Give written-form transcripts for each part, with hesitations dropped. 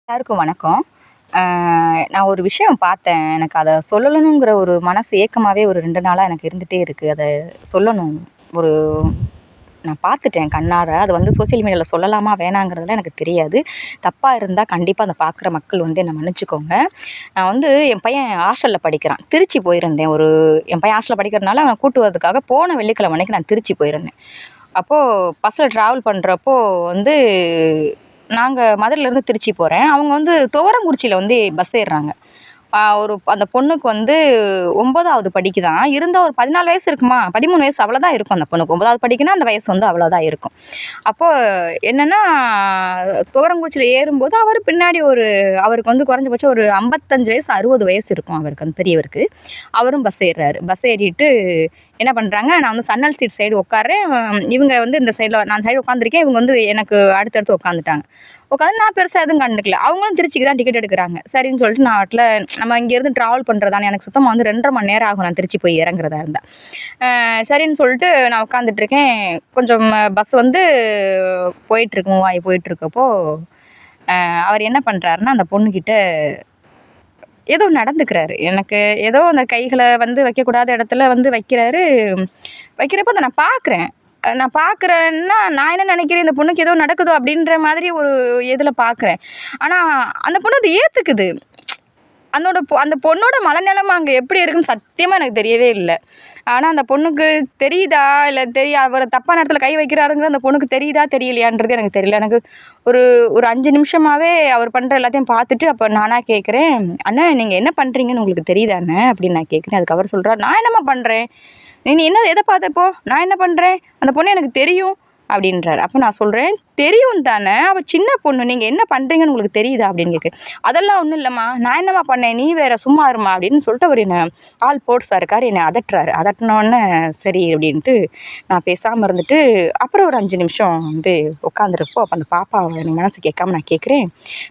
எல்லாருக்கும் வணக்கம். நான் ஒரு விஷயம் பார்த்தேன். எனக்கு அத சொல்லணுங்கிற ஒரு மனசு ஏக்கமாவே ஒரு 2 நாளா எனக்கு இருந்துட்டே இருக்கு. அத சொல்லணும். ஒரு நான் பார்த்துட்டேன் கண்ணார. அது சோசியல் மீடியால சொல்லலாமா வேணாங்கிறதுலாம் எனக்கு தெரியாது. தப்பா இருந்தா கண்டிப்பா அத பார்க்குற மக்கள் என்ன மன்னிச்சுக்கோங்க. நான் என் பையன் ஹாஸ்டல்ல படிக்கிறான். திருச்சி போயிருந்தேன். என் பையன் ஹாஸ்டல்ல படிக்கிறதுனால அவன கூட்டு வரதுக்காக போன வெள்ளிக்கிழமை அன்னைக்கு நான் திருச்சி போயிருந்தேன். அப்போ பஸ்ஸில ட்ராவல் பண்ணுறப்போ நாங்க மதுரையிலேருந்து திருச்சி போகிறேன். அவங்க துவரங்குறிச்சியில பஸ் ஏறுறாங்க. அந்த பொண்ணுக்கு 9வது படிக்குதாம். இருந்தா ஒரு 14 வயசு இருக்குமா? 13 வயசு அவ்வளோதான் இருக்கும் அந்த பொண்ணுக்கு. 9வது படிக்குன்னா அந்த வயசு அவ்வளோதான் இருக்கும். அப்போ என்னன்னா, துவரங்குறிச்சியில ஏறும்போது அவரு பின்னாடி அவருக்கு குறைஞ்சபட்சம் ஒரு 55 வயசு, 60 வயசு இருக்கும் அவருக்கு, அந்த பெரியவருக்கு. அவரும் பஸ் ஏறுறாரு. பஸ் ஏறிட்டு என்ன பண்ணுறாங்க, நான் சன்னல் சீட் சைடு உட்கார்றேன். இவங்க இந்த சைடில் நான் சைடு உட்காந்துருக்கேன். இவங்க எனக்கு அடுத்தடுத்து உட்காந்துட்டாங்க. உட்காந்து நான் பெருசாக எதுவும் கண்டுக்கல. அவங்களும் திருச்சிக்கு தான் டிக்கெட் எடுக்கிறாங்க. சரின்னு சொல்லிட்டு நான் வாட்டில் நம்ம இங்கேருந்து ட்ராவல் பண்ணுறதானே, எனக்கு சுத்தமாக 2.5 மணி நேரம் ஆகும் நான் திருச்சி போய் இறங்குறதா இருந்தால். சரின்னு சொல்லிட்டு நான் உட்காந்துட்ருக்கேன். கொஞ்சம் பஸ் போயிட்டுருக்கு, மூவ் ஆகி போயிட்டுருக்கப்போ அவர் என்ன பண்ணுறாருன்னா, அந்த பொண்ணுக்கிட்ட ஏதோ நடந்துக்கிறாரு. எனக்கு ஏதோ அந்த கைகளை வைக்கக்கூடாத இடத்துல வைக்கிறாரு. வைக்கிறப்போ அதை நான் பார்க்குறேன். நான் பார்க்குறேன்னா, நான் என்ன நினைக்கிறேன், இந்த பொண்ணுக்கு ஏதோ நடக்குதோ அப்படின்ற மாதிரி ஒரு இதில் பார்க்குறேன். ஆனால் அந்த பொண்ணு அதை ஏற்றுக்குது. அந்த பொண்ணோட மனநிலைமை அங்கே எப்படி இருக்குன்னு சத்தியமாக எனக்கு தெரியவே இல்லை. ஆனால் அந்த பொண்ணுக்கு தெரியுதா இல்லை அவர் தப்பான நேரத்தில் கை வைக்கிறாருங்கிற அந்த பொண்ணுக்கு தெரியுதா தெரியலையான்றது எனக்கு தெரியல. எனக்கு ஒரு ஒரு 5 நிமிஷமாகவே அவர் பண்ணுற எல்லாத்தையும் பார்த்துட்டு அப்போ நானாக கேட்குறேன், அண்ணா நீங்கள் என்ன பண்ணுறீங்கன்னு உங்களுக்கு தெரியுதாண்ணே அப்படின்னு நான் கேட்குறேன். அதுக்கு அவர் சொல்கிறார், நான் என்னம்மா பண்ணுறேன், நீ என்ன எதை பார்த்தப்போ நான் என்ன பண்ணுறேன், அந்த பொண்ணு எனக்கு தெரியும் அப்படின்றாரு. அப்போ நான் சொல்கிறேன், தெரியும் தானே, அவள் சின்ன பொண்ணு, நீங்கள் என்ன பண்ணுறீங்கன்னு உங்களுக்கு தெரியுதா அப்படின்னு கேட்குறேன். அதெல்லாம் ஒன்றும் இல்லைம்மா, நான் என்னம்மா பண்ணேன், நீ வேறு சும்மா இருமா அப்படின்னு சொல்லிட்டு அவர் என்னை ஆள் போட்ஸாக இருக்கார், என்னை அதட்டுறாரு. அதட்டினோடனே சரி அப்படின்ட்டு நான் பேசாமல் இருந்துட்டு அப்புறம் ஒரு 5 நிமிஷம் உட்காந்துருப்போம். அப்போ அந்த பாப்பாவை எனக்கு மனசு கேட்காம நான் கேட்குறேன்,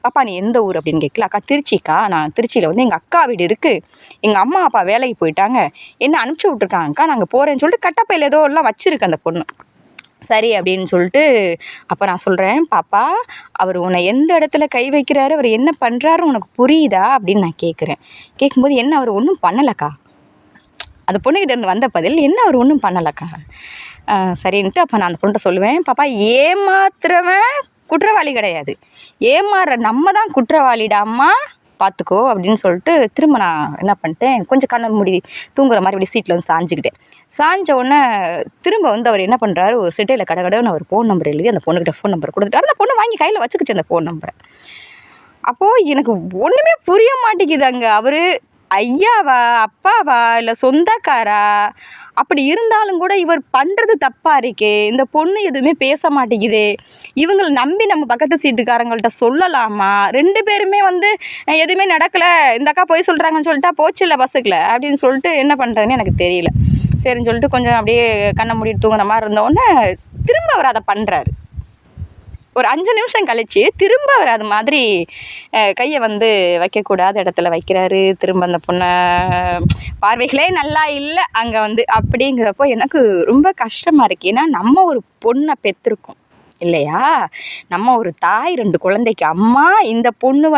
பாப்பா நீ எந்த ஊர் அப்படின்னு கேட்கல. அக்கா திருச்சிக்கா, நான் திருச்சியில் எங்கள் அக்கா வீடு இருக்குது, எங்கள் அம்மா அப்பா வேலைக்கு போயிட்டாங்க, என்ன அனுப்பிச்சி விட்ருக்காங்கக்கா, நாங்கள் போகிறேன்னு சொல்லிட்டு கட்டப்பையில் ஏதோ எல்லாம் வச்சுருக்கு அந்த பொண்ணு. சரி அப்படின்னு சொல்லிட்டு அப்போ நான் சொல்கிறேன், பாப்பா அவர் உன்னை எந்த இடத்துல கை வைக்கிறாரு, அவர் என்ன பண்ணுறாரு உனக்கு புரியுதா அப்படின்னு நான் கேட்குறேன். கேட்கும்போது என்ன அவர் ஒன்றும் பண்ணலக்கா, அந்த பொண்ணுக்கிட்ட இருந்து வந்த பதில் என்ன அவர் ஒன்றும் பண்ணலக்கா. சரின்ட்டு அப்போ நான் அந்த பொண்ணுகிட்ட சொல்லுவேன், பாப்பா ஏமாத்துறவன் குற்றவாளி கிடையாது, ஏமாறுற நம்ம தான் குற்றவாளிடாம்மா, பார்த்துக்கோ அப்படின்னு சொல்லிட்டு திரும்ப நான் என்ன பண்ணிட்டேன், கொஞ்சம் கண்ணை மூடி தூங்குற மாதிரி அப்படி சீட்டில் சாஞ்சிக்கிட்டேன். சாஞ்ச உடனே திரும்ப அவர் என்ன பண்ணுறாரு, ஒரு சிட்டையில் கடகடன்னு அவர் ஃபோன் நம்பர் எழுதி அந்த பொண்ணுக்கிட்ட ஃபோன் நம்பர் கொடுத்துட்டாரு. அந்த பொண்ணு வாங்கி கையில் வச்சுக்கிச்சு அந்த ஃபோன் நம்பரை. அப்போது எனக்கு ஒன்றுமே புரிய மாட்டேங்குது, அங்கே அவர் ஐயாவா அப்பாவா இல்லை சொந்தக்காரா, அப்படி இருந்தாலும் கூட இவர் பண்ணுறது தப்பாக இருக்கே, இந்த பொண்ணு எதுவுமே பேச மாட்டேங்குதே, இவங்களை நம்பி நம்ம பக்கத்து சீட்டுக்காரங்கள்ட்ட சொல்லலாமா, 2 பேருமே எதுவுமே நடக்கலை, இந்த அக்கா போய் சொல்கிறாங்கன்னு சொல்லிட்டா போச்சு இல்லை பஸ்ஸுக்குள்ள அப்படின்னு சொல்லிட்டு என்ன பண்ணுறதுன்னு எனக்கு தெரியல. சரின்னு சொல்லிட்டு கொஞ்சம் அப்படியே கண்ணை மூடிட்டு தூங்குற மாதிரி இருந்தோடனே திரும்ப அவர் அதை பண்ணுறாரு. ஒரு 5 நிமிஷம் கழித்து திரும்ப அவர் அது மாதிரி கையை வைக்கக்கூடாத இடத்துல வைக்கிறாரு. திரும்ப அந்த பொண்ணை பார்வைகளே நல்லா இல்லை அங்கே அப்படிங்கிறப்போ எனக்கு ரொம்ப கஷ்டமாக இருக்குது. ஏன்னா நம்ம ஒரு பொண்ணை பெற்றிருக்கோம் இல்லையா, நம்ம ஒரு தாய், 2 குழந்தைக்கு அம்மா. இந்த பொண்ணு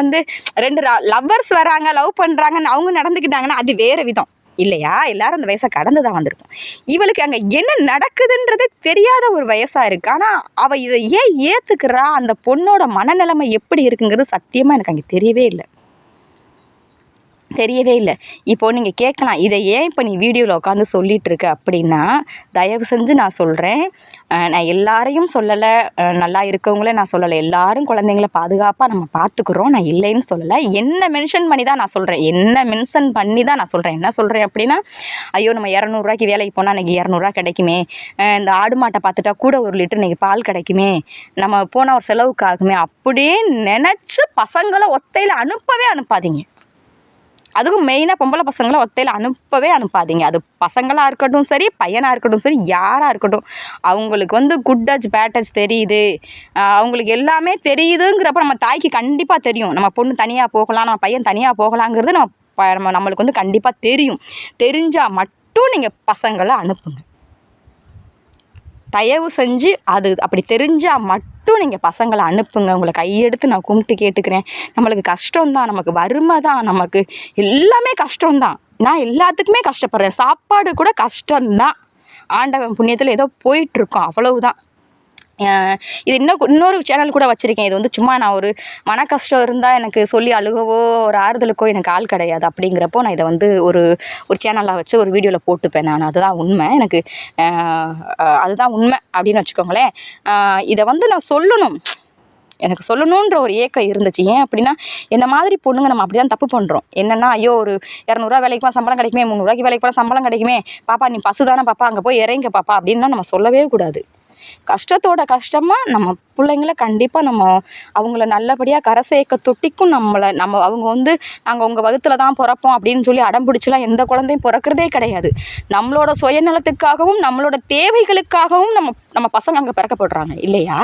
2 லவ்வர்ஸ் வராங்க, லவ் பண்ணுறாங்கன்னு அவங்க நடந்துக்கிட்டாங்கன்னா அது வேறு விதம் இல்லையா, எல்லாரும் அந்த வயசை கடந்து தான் வந்திருக்கும். இவளுக்கு அங்கே என்ன நடக்குதுன்றதே தெரியாத ஒரு வயசாக இருக்குது. ஆனால் அவள் இதை ஏன் ஏற்றுக்கிறா, அந்த பொண்ணோட மனநிலைமை எப்படி இருக்குங்கிறது சத்தியமாக எனக்கு அங்கே தெரியவே இல்லை. இப்போது நீங்கள் கேட்கலாம், இதை ஏன் இப்போ நீ வீடியோவில் உட்காந்து சொல்லிகிட்ருக்க அப்படின்னா, தயவு செஞ்சு நான் சொல்கிறேன், நான் எல்லாரையும் சொல்லலை, நல்லா இருக்கவங்களே நான் சொல்லலை, எல்லாரும் குழந்தைங்கள பாதுகாப்பாக நம்ம பார்த்துக்குறோம், நான் இல்லைன்னு சொல்லலை. என்ன மென்ஷன் பண்ணி தான் நான் சொல்கிறேன், என்ன சொல்கிறேன் அப்படின்னா, ஐயோ நம்ம 200 வேலைக்கு போனால் இன்றைக்கி 200 கிடைக்குமே, இந்த ஆடு மாட்டை பார்த்துட்டா கூட 1 லிட்டர் இன்றைக்கி பால் கிடைக்குமே, நம்ம போனால் ஒரு செலவுக்கு ஆகுமே அப்படியே நினச்சி பசங்களை ஒத்தையில் அனுப்பவே அனுப்பாதீங்க. அதுவும் மெயினாக பொம்பளை பசங்களை ஒத்தையில் அனுப்பவே அனுப்பாதீங்க. அது பசங்களாக இருக்கட்டும் சரி, பையனாக இருக்கட்டும் சரி, யாராக இருக்கட்டும், அவங்களுக்கு குட் டச் பேட் டச் தெரியுது, அவங்களுக்கு எல்லாமே தெரியுதுங்கிறப்ப நம்ம தாய்க்கு கண்டிப்பாக தெரியும், நம்ம பொண்ணு தனியாக போகலாம், நம்ம பையன் தனியாக போகலாங்கிறது நம்மளுக்கு கண்டிப்பாக தெரியும். தெரிஞ்சால் மட்டும் நீங்கள் பசங்களை அனுப்புங்க. தயவு செஞ்சு அது அப்படி தெரிஞ்சால் மட்டும் நீங்கள் பசங்களை அனுப்புங்க. உங்களை கையெடுத்து நான் கும்பிட்டு கேட்டுக்கிறேன். நம்மளுக்கு கஷ்டம்தான், நமக்கு வறுமை தான், நமக்கு எல்லாமே கஷ்டம்தான். நான் எல்லாத்துக்குமே கஷ்டப்படுறேன். சாப்பாடு கூட கஷ்டம்தான். ஆண்டவன் புண்ணியத்தில் ஏதோ போயிட்டுருக்கோம், அவ்வளவுதான். இது இன்னொரு சேனல் கூட வச்சுருக்கேன். இது வந்து சும்மா நான் ஒரு மன கஷ்டம் இருந்தால் எனக்கு சொல்லி அழுகவோ ஒரு ஆறுதலுக்கோ எனக்கு ஆள் கிடையாது. அப்படிங்கிறப்போ நான் இதை வந்து ஒரு சேனலாக வச்சு ஒரு வீடியோவில் போட்டுப்பேன் நான். அதுதான் உண்மை. எனக்கு அதுதான் உண்மை அப்படின்னு வச்சுக்கோங்களேன். இதை வந்து நான் சொல்லணும், எனக்கு சொல்லணுன்ற ஒரு ஏக்கம் இருந்துச்சு. ஏன் அப்படின்னா, என்ன மாதிரி பொண்ணுங்க நம்ம அப்படி தான் தப்பு பண்ணுறோம். என்னென்னா, ஐயோ ஒரு 200 வேலைக்கு போனால் சம்பளம் கிடைக்குமே, 300 வேலைக்கு போனால் சம்பளம் கிடைக்குமே, பாப்பா நீ பசு தானே பாப்பா, அங்கே போய் இறங்க பாப்பா அப்படின்லாம் நம்ம சொல்லவே கூடாது. கஷ்டத்தோட கஷ்டமாக நம்ம பிள்ளைங்கள கண்டிப்பாக நம்ம அவங்கள நல்லபடியாக கரை சேர்க்க தொட்டிக்கும் அவங்க வந்து நாங்கள் உங்கள் வகுத்தில் தான் பிறப்போம் அப்படின்னு சொல்லி அடம்பிடிச்சலாம் எந்த குழந்தையும் பிறக்கிறதே கிடையாது. நம்மளோட சுயநலத்துக்காகவும் நம்மளோட தேவைகளுக்காகவும் நம்ம பசங்க அங்கே பிறக்கப்படுறாங்க இல்லையா?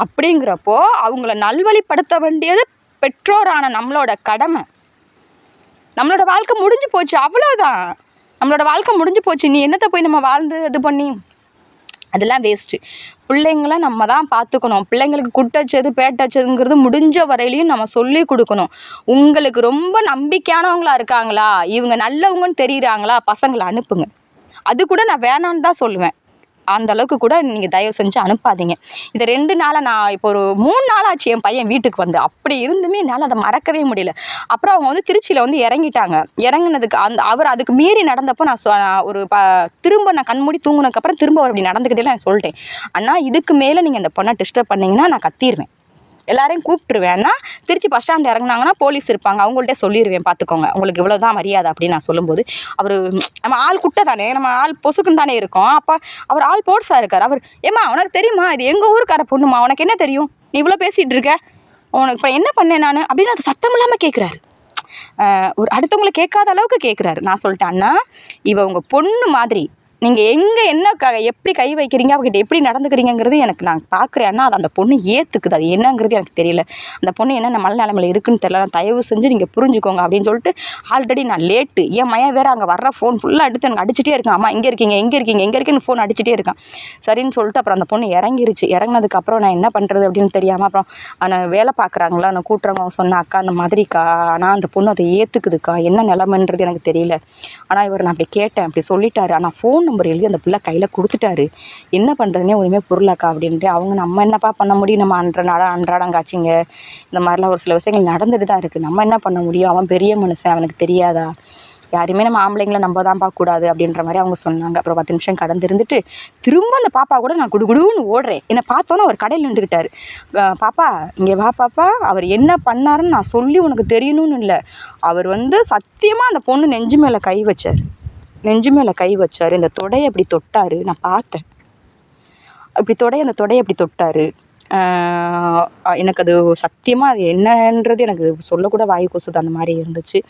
அப்படிங்கிறப்போ அவங்கள நல்வழிப்படுத்த வேண்டியது பெற்றோரான நம்மளோட கடமை. நம்மளோட வாழ்க்கை முடிஞ்சு போச்சு, அவ்வளோதான். நம்மளோட வாழ்க்கை முடிஞ்சு போச்சு. நீ என்னத்தை போய் நம்ம வாழ்ந்து இது பண்ணி, அதெல்லாம் வேஸ்ட்டு. பிள்ளைங்கள நம்ம தான் பார்த்துக்கணும். பிள்ளைங்களுக்கு குட்டச்சது பேட்டச்சதுங்கிறது முடிஞ்ச வரையிலையும் நம்ம சொல்லி கொடுக்கணும். உங்களுக்கு ரொம்ப நம்பிக்கையானவங்களா இருக்காங்களா, இவங்க நல்லவங்கன்னு தெரியுறாங்களா, பசங்களை அனுப்புங்க. அது கூட நான் வேணான்னு தான் சொல்லுவேன். அந்த அளவுக்கு கூட நீங்கள் தயவு செஞ்சு அனுப்பாதீங்க. இந்த 2 நாளாக நான் இப்போ ஒரு 3 நாளாச்சு என் பையன் வீட்டுக்கு வந்து. அப்படி இருந்துமே என்னால் அதை மறக்கவே முடியல. அப்புறம் அவங்க வந்து திருச்சியில் வந்து இறங்கிட்டாங்க. இறங்குனதுக்கு அவர் அதுக்கு மீறி நடந்தப்போ நான் ஒரு திரும்ப நான் கண்மூடி தூங்குனதுக்கப்புறம் திரும்ப அவர் அப்படி நடந்துக்கிட்டே நான் சொல்லிட்டேன், அண்ணா இதுக்கு மேலே நீங்கள் இந்த பொண்ணை டிஸ்டர்ப் பண்ணிங்கன்னா நான் கத்திடுவேன், எல்லாரையும் கூப்பிட்டுருவேன்னா திருச்சி பஸ் ஸ்டாண்ட் இறங்குனாங்கன்னா போலீஸ் இருப்பாங்க, அவங்கள்ட்ட சொல்லிடுவேன், பார்த்துக்கோங்க உங்களுக்கு இவ்வளோ தான் மரியாதை அப்படின்னு நான் சொல்லும்போது, அவர் நம்ம ஆள் குட்டை தானே, நம்ம ஆள் பொசுக்குன்னு தானே இருக்கோம். அப்போ அவர் ஆள் போட்ஸாக இருக்கார். அவர் ஏம்மா உனக்கு தெரியுமா இது எங்கள் ஊருக்கார பொண்ணுமா, உனக்கு என்ன தெரியும், நீ இவ்வளோ பேசிகிட்டு இருக்க, உனக்கு இப்போ என்ன பண்ணேன் நான் அப்படின்னு அது சத்தம் இல்லாமல் கேட்குறாரு. ஒரு அடுத்தவங்களை கேட்காத அளவுக்கு கேட்குறாரு. நான் சொல்லிட்டேன், அண்ணா இவ உங்கள் பொண்ணு மாதிரி, நீங்கள் எங்கே என்ன எப்படி கை வைக்கிறீங்க, அவங்ககிட்ட எப்படி நடந்துக்கிறீங்கிறது எனக்கு நான் பார்க்குறேன்னா அது அந்த பொண்ணு ஏற்றுக்குது. அது என்னங்கிறது எனக்கு தெரியல. அந்த பொண்ணு என்ன மலை நிலைமையில் இருக்குன்னு தெரியல. நான் தயவு செஞ்சு நீங்கள் புரிஞ்சுக்கோங்க அப்படின்னு சொல்லிட்டு ஆல்ரெடி நான் லேட்டு. என் மையன் வேறு அங்கே வர்ற ஃபோன் ஃபுல்லாக எடுத்து எனக்கு அடிச்சுட்டே இருக்கான். அம்மா எங்கே இருக்கீங்க எங்கே இருக்கீங்க எங்கே இருக்கேன்னு ஃபோன் அடிச்சுட்டே இருக்கான். சரின்னு சொல்லிட்டு அப்புறம் அந்த பொண்ணு இறங்கிருச்சு. இறங்கினதுக்கப்புறம் நான் என்ன பண்ணுறது அப்படின்னு தெரியாமல் அப்புறம் நான் வேலை பார்க்குறாங்களா நான் கூட்டுறவங்க சொன்ன அக்கா அந்த மாதிரிக்கா, ஆனால் அந்த பொண்ணு அதை ஏற்றுக்குதுக்கா, என்ன நிலமைன்றது எனக்கு தெரியல. ஆனால் இவர் நான் அப்படி கேட்டேன், அப்படி சொல்லிட்டாரு. ஆனால் ஃபோன் நம்பர் எழுதி அந்த பிள்ளை கையில் கொடுத்துட்டாரு. என்ன பண்ணுறதுனே ஒன்றுமே பொருளாக்கா அப்படின்ட்டு அவங்க நம்ம என்னப்பா பண்ண முடியும், நம்ம அன்றாடம் காட்சிங்க இந்த மாதிரிலாம் ஒரு சில விஷயங்கள் நடந்துட்டு தான் இருக்குது. நம்ம என்ன பண்ண முடியும், அவன் பெரிய மனுஷன், அவனுக்கு தெரியாதா, யாருமே நம்ம ஆம்பளைங்களை நம்ம தான் பார்க்கக்கூடாது அப்படின்ற மாதிரி அவங்க சொன்னாங்க. அப்புறம் 10 நிமிஷம் கடந்து இருந்துட்டு திரும்ப அந்த பாப்பா கூட நான் குடுகுடுன்னு ஓடுறேன். என்னை பார்த்தோன்னே அவர் கடையில் நின்றுக்கிட்டாரு. பாப்பா இங்கே வா பாப்பா, அவர் என்ன பண்ணாருன்னு நான் சொல்லி உனக்கு தெரியணும்னு இல்லை, அவர் வந்து சத்தியமாக அந்த பொண்ணு நெஞ்சு மேலே கை வச்சார், நெஞ்சு மேலே கை வச்சார். இந்த தொடையை அப்படி தொட்டார், நான் பார்த்தேன். இப்படி அந்த தொடையை அப்படி தொட்டார். எனக்கு அது சத்தியமாக அது என்னன்றது எனக்கு சொல்லக்கூட வாய் கூசுது, அந்த மாதிரி இருந்துச்சு.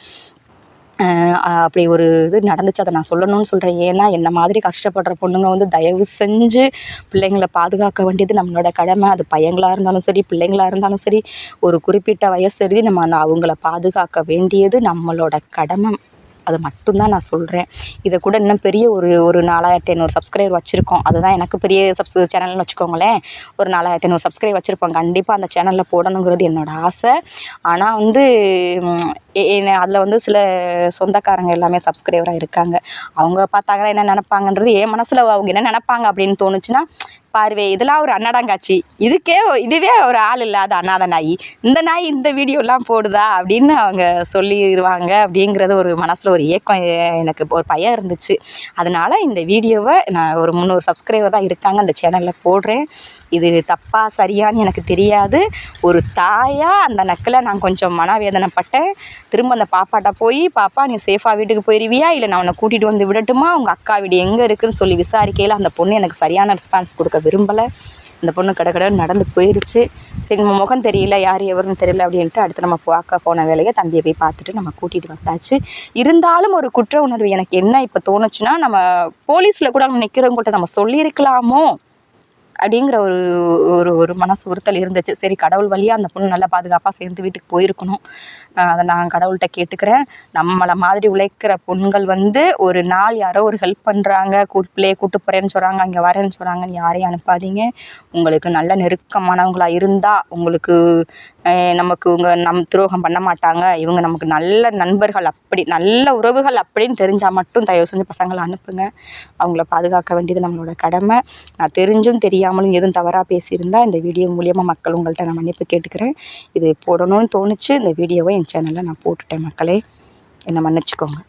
அப்படி ஒரு இது நடந்துச்சு, அதை நான் சொல்லணும்னு சொல்கிறேன். ஏன்னா என்ன மாதிரி கஷ்டப்படுற பொண்ணுங்க வந்து தயவு செஞ்சு பிள்ளைங்களை பாதுகாக்க வேண்டியது நம்மளோட கடமை. அது பையங்களாக இருந்தாலும் சரி பிள்ளைங்களாக இருந்தாலும் சரி, ஒரு குறிப்பிட்ட வயசு எழுதி நம்ம அவங்கள பாதுகாக்க வேண்டியது நம்மளோட கடமை. அது மட்டும்தான் நான் சொல்கிறேன். இதை கூட இன்னும் பெரிய ஒரு 4500 சப்ஸ்கிரைபர் வச்சுருக்கோம். அதுதான் எனக்கு பெரிய சேனல்னு வச்சுக்கோங்களேன். ஒரு 4500 சப்ஸ்கிரைபர் வச்சுருப்போம். கண்டிப்பாக அந்த சேனலில் போடணுங்கிறது என்னோடய ஆசை. ஆனால் வந்து அதில் வந்து சில சொந்தக்காரங்க எல்லாமே சப்ஸ்கிரைபராக இருக்காங்க. அவங்க பார்த்தாங்கன்னா என்ன நினப்பாங்கன்றது என் மனசில் அவங்க என்ன நினப்பாங்க அப்படின்னு தோணுச்சுன்னா, பார்வை இதெல்லாம் ஒரு அன்னடாங்காட்சி, இதுவே ஒரு ஆள் இல்லாத அனாதை நாய், இந்த நாய் இந்த வீடியோலாம் போடுதா அப்படின்னு அவங்க சொல்லிடுவாங்க அப்படிங்கிறது ஒரு மனசில் ஒரு ஏக்கம் எனக்கு ஒரு பயம் இருந்துச்சு. அதனால் இந்த வீடியோவை நான் ஒரு 300 சப்ஸ்கிரைபர் தான் இருக்காங்க அந்த சேனலில் போடுறேன். இது தப்பா சரியான்னு எனக்கு தெரியாது. ஒரு தாயாக அந்த நக்கில் நான் கொஞ்சம் மனவேதனைப்பட்டேன். திரும்ப அந்த பாப்பாட்ட போய், பாப்பா நீ சேஃபாக வீட்டுக்கு போயிடுவியா, இல்லை நான் உன்னை கூட்டிகிட்டு வந்து விடட்டுமா, உங்கள் அக்கா வீடு எங்கே இருக்குதுன்னு சொல்லி விசாரிக்கையில் அந்த பொண்ணு எனக்கு சரியான ரெஸ்பான்ஸ் கொடுக்க விரும்பலை. அந்த பொண்ணு கடன்னு நடந்து போயிடுச்சு. சரி நம்ம முகம் தெரியல, யார் எவருன்னு தெரியல அப்படின்ட்டு அடுத்து நம்ம பார்க்க போன வேலையை தம்பியை போய் பார்த்துட்டு நம்ம கூட்டிகிட்டு வந்தாச்சு. இருந்தாலும் ஒரு குற்ற உணர்வு எனக்கு என்ன இப்போ தோணுச்சுன்னா, நம்ம போலீஸில் கூட நிற்கிறவங்கள்ட்ட நம்ம சொல்லியிருக்கலாமோ அப்படிங்கிற ஒரு ஒரு ஒரு மனசு உறுத்தல் இருந்துச்சு. சரி, கடவுள் வழியாக அந்த பொண்ணு நல்லா பாதுகாப்பாக சேர்ந்து வீட்டுக்கு போயிருக்கணும். அதை நான் கடவுள்கிட்ட கேட்டுக்கிறேன். நம்மளை மாதிரி உழைக்கிற பொண்கள் வந்து ஒரு நாள் யாரோ ஒரு ஹெல்ப் பண்ணுறாங்க, பிள்ளையை கூட்டு போகிறேன்னு சொல்கிறாங்க, அங்கே வரேன்னு சொல்கிறாங்கன்னு யாரையும் அனுப்பாதீங்க. உங்களுக்கு நல்ல நெருக்கமானவங்களாக இருந்தால் உங்களுக்கு நமக்கு துரோகம் பண்ண மாட்டாங்க, இவங்க நமக்கு நல்ல நண்பர்கள், அப்படி நல்ல உறவுகள் அப்படின்னு தெரிஞ்சால் மட்டும் தயவு செஞ்சு பசங்களை அனுப்புங்க. அவங்கள பாதுகாக்க வேண்டியது நம்மளோட கடமை. நான் தெரிஞ்சும் தெரியாமலும் எதுவும் தவறாக பேசியிருந்தால் இந்த வீடியோ மூலியமாக மக்கள் உங்கள்கிட்ட நான் மன்னிப்பு கேட்டுக்கிறேன். இது போடணும்னு தோணுச்சு. இந்த வீடியோவை என் சேனலில் நான் போட்டுட்டேன். மக்களே, என்னை மன்னிச்சுக்கோங்க.